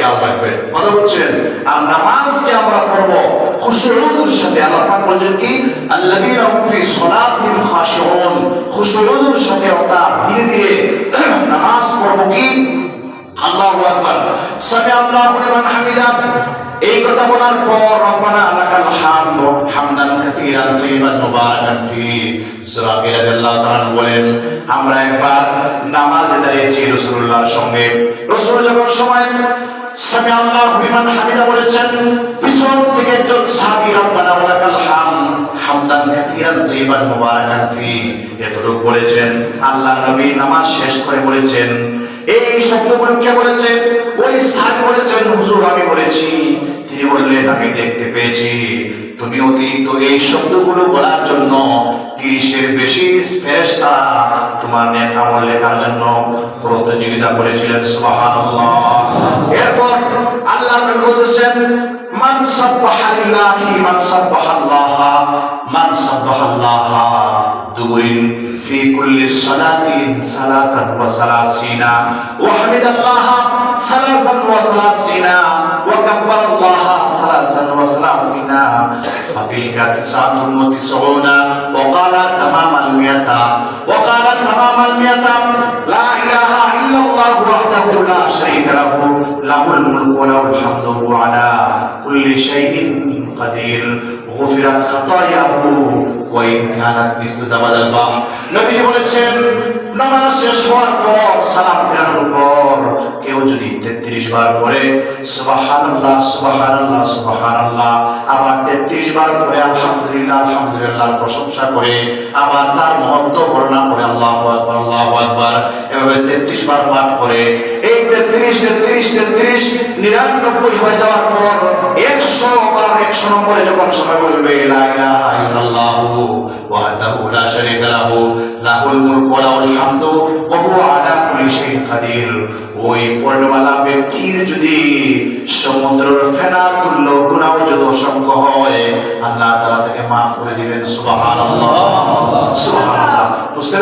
খেয়াল রাখবেন, কথা বলছেন। আর নামাজ যে আমরা পড়ব খুশুউর সাথে, আল্লাহ পাক বলেন কি আল্লাযীনা হুম ফি সলাতিহিম খাশিউন, খুশুউর সাথে অর্থাৎ ধীরে ধীরে নামাজ পড়ব কি আল্লাহু আকবার সামি আল্লাহু লিমান হামিদা। এই কথা বলার পর রব্বানা লাকাল হামদ হামদান কাসীরান তাইয়িবান মুবারাকান ফি। সূরা রাদিয়াল্লাহু তাআলা বলেন আমরা একবার নামাজে দাঁড়িয়েছি রাসূলুল্লাহর সঙ্গে। রাসূল যখন সময় সামি আল্লাহু লিমান হামিদা বলেছেন, পিছন থেকে একজন সাহাবী রব্বানা লাকাল হামদ হামদান কাসীরান তাইয়িবান মুবারাকান ফি এতটুকু বলেছেন। আল্লাহর নবী নামাজ শেষ করে বলেছেন, এই শব্দগুলো কে বলেছেন? ওই সাহাবী বলেছেন, হুজুর আমি বলেছি। তিনি বললেন, আমি দেখতে পেয়েছি তুমি অতিরিক্ত এই শব্দগুলো বলার জন্য 30-এর বেশি ফেরেশতা তোমার নেক আমল লেখার জন্য প্রতিযোগিতা করেছিলেন। সুবহানাল্লাহ। এরপর আল্লাহ নবী বলেছেন, মান সাব্বাহাল্লাহি মান সাব্বাহাল্লাহ মান সাব্বাহাল্লাহ দুবুরিন ফি কুল্লি সালাতিন সালাসান ওয়া সালাসিনা ওয়া হামিদাল্লাহ সালাসান ওয়া সালাসিনা ওয়া কাব্বারাল্লাহ সালাসান ওয়া সালাসিনা ফাতিলকা তিসআতুন ওয়া তিসউনা ওয়া ক্বালা তামামাল মিয়াতা ওয়া ক্বালা তামামাল মিয়াতা লা ইলাহা ইল্লাল্লাহু ওয়াহদাহু লা শারীকা লাহু লাহুল মুলকু ওয়া লাহুল হামদু ওয়া আলা কুল্লি শাইইন কাদির গুফিরাত খাতায়াহু ওয়া ইন কানাত মিসলু জাবাদাল বাহর। নবী বলেছেন, নামাজ শেষ হওয়ার পর সালাম ফেরানোর পর কেউ যদি 33 বার পড়ে সুবহানাল্লাহ সুবহানাল্লাহ সুবহানাল্লাহ, আবার 33 বার পড়ে আলহামদুলিল্লাহ আলহামদুলিল্লাহর প্রশংসা করে, আবার তার মহত্ব বর্ণনা করে আল্লাহু আকবার আল্লাহু আকবার, এভাবে 33 বার পাঠ করে, এই 33 99 হয়ে যাওয়ার পর 100 বার 100 নম্বরে যখন সবাই বলবে লা ইলাহা ইল্লাল্লাহু ওয়াহদাহু লা শারীকা লাহু লাহুল মুলকু ওয়া লাহুল হামদু ওয়া হুয়া আলা কুল্লি শাইইন কাদির, ওই পূর্ণওয়ালা ব্যক্তির যদি সমুদ্রের ফেনা তুল্য গুনাহ যদি অসংখ্য হয়, আল্লাহ তাআলা তাকে maaf করে দিবেন। সুবহানাল্লাহ সুবহানাল্লাহ। বুঝতে